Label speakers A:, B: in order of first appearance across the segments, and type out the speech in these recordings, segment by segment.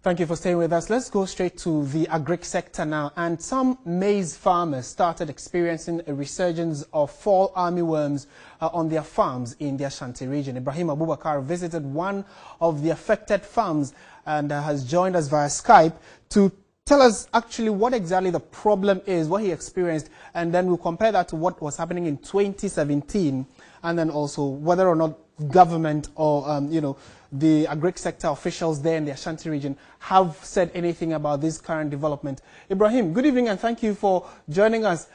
A: Thank you for staying with us. Let's go straight to the agric sector now. And some maize farmers started experiencing a resurgence of fall armyworms on their farms in the Ashanti region. Ibrahim Abubakar visited one of the affected farms and has joined us via Skype to tell us actually what exactly the problem is, what he experienced, and then we'll compare that to what was happening in 2017, and then also whether or not government or, the agric sector officials there in the Ashanti region have said anything about this current development. Ibrahim, good evening and thank you for joining us.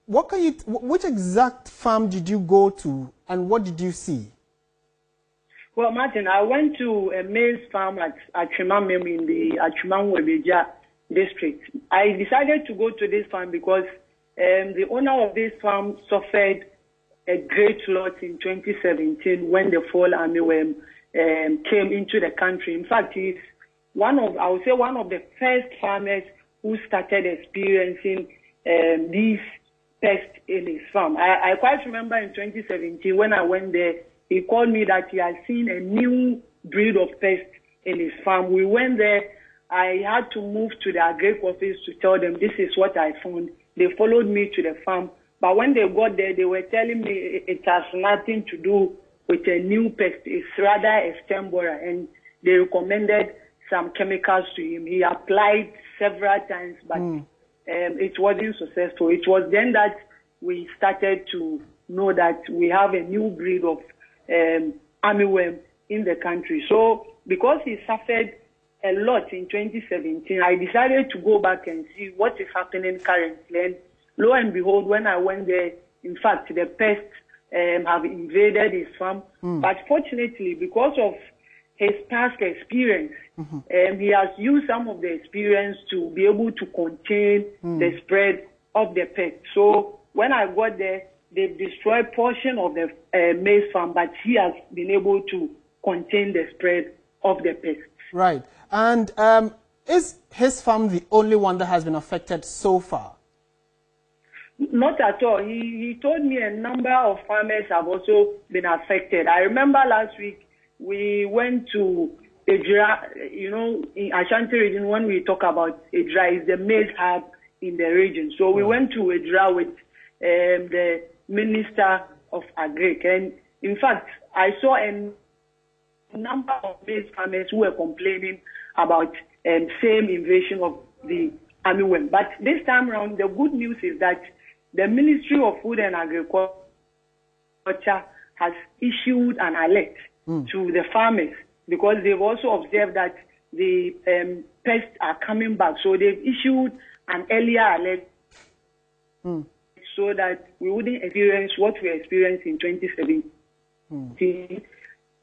A: Which exact farm did you go to and what did you see?
B: Well, Martin, I went to a maize farm at Achimamem in the Achimamwebeja district. I decided to go to this farm because the owner of this farm suffered a great loss in 2017 when the fall armyworm came into the country. In fact, he's one of the first farmers who started experiencing these pests in his farm. I quite remember in 2017 when I went there, he called me that he had seen a new breed of pests in his farm. We went there. I had to move to the agric office to tell them this is what I found. They followed me to the farm. But when they got there, they were telling me it has nothing to do with a new pest. It's rather a stem borer. And they recommended some chemicals to him. He applied several times, but it wasn't successful. It was then that we started to know that we have a new breed of armyworm in the country. So because he suffered a lot in 2017, I decided to go back and see what is happening currently. And lo and behold, when I went there, in fact, the pests have invaded his farm. But fortunately, because of his past experience, he has used some of the experience to be able to contain the spread of the pest. So when I got there, they've destroyed a portion of the maize farm, but he has been able to contain the spread of the pests.
A: Right. And is his farm the only one that has been affected so far?
B: Not at all. He told me a number of farmers have also been affected. I remember last week we went to Edra, in Ashanti region, when we talk about Edra, is the maize hub in the region. So we went to Edra with the Minister of Agric. And in fact, I saw a number of maize farmers who were complaining about same invasion of the armyworm. But this time around, the good news is that the Ministry of Food and Agriculture has issued an alert to the farmers because they've also observed that the pests are coming back. So they've issued an earlier alert so that we wouldn't experience what we experienced in 2017.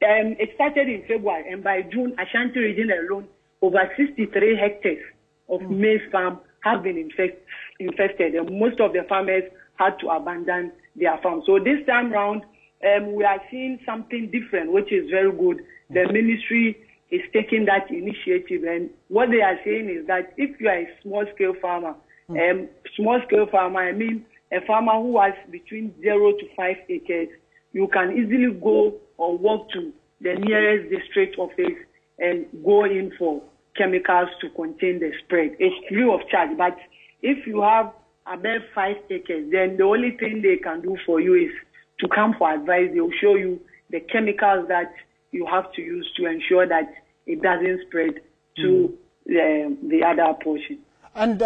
B: It started in February, and by June, Ashanti region alone, over 63 hectares of maize farm have been infested, and most of the farmers had to abandon their farm. So this time round, we are seeing something different, which is very good. The ministry is taking that initiative, and what they are saying is that if you are a small-scale farmer, I mean a farmer who has between 0 to 5 acres, you can easily go or walk to the nearest district office and go in for chemicals to contain the spread. It's free of charge, but if you have about 5 acres, then the only thing they can do for you is to come for advice. They will show you the chemicals that you have to use to ensure that it doesn't spread to the other portion.
A: And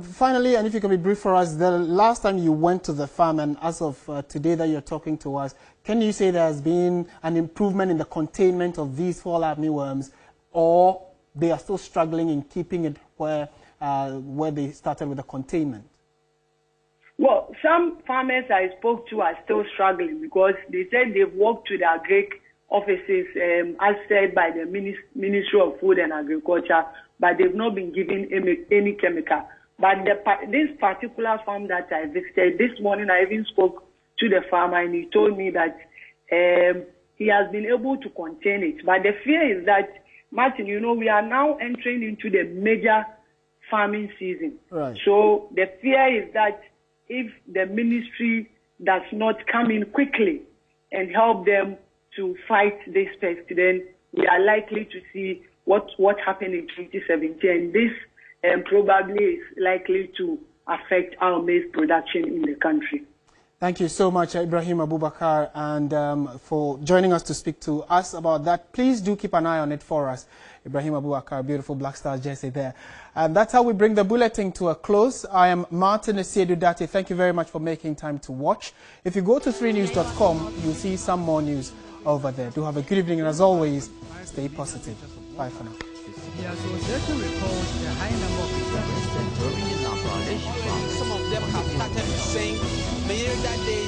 A: finally, and if you can be brief for us, the last time you went to the farm and as of today that you're talking to us, can you say there has been an improvement in the containment of these fall armyworms, or they are still struggling in keeping it where they started with the containment?
B: Well, some farmers I spoke to are still struggling because they said they've walked to the agric offices as said by the Ministry of Food and Agriculture, but they've not been given any chemical. But this particular farm that I visited this morning, I even spoke to the farmer and he told me that he has been able to contain it. But the fear is that, Martin, we are now entering into the major farming season.
A: Right.
B: So the fear is that if the ministry does not come in quickly and help them to fight this pest, then we are likely to see what happened in 2017, and this probably is likely to affect our maize production in the country.
A: Thank you so much, Ibrahim Abubakar, and for joining us to speak to us about that. Please do keep an eye on it for us. Ibrahim Abubakar, beautiful Black Stars jersey there. And that's how we bring the bulletin to a close. I am Martin Esiedudate. Thank you very much for making time to watch. If you go to 3news.com, you'll see some more news over there. Do have a good evening, and as always, stay positive. Bye for now.
C: The association reports the high number of people arrested during the Nabalish.
D: Some of them have started saying, may that day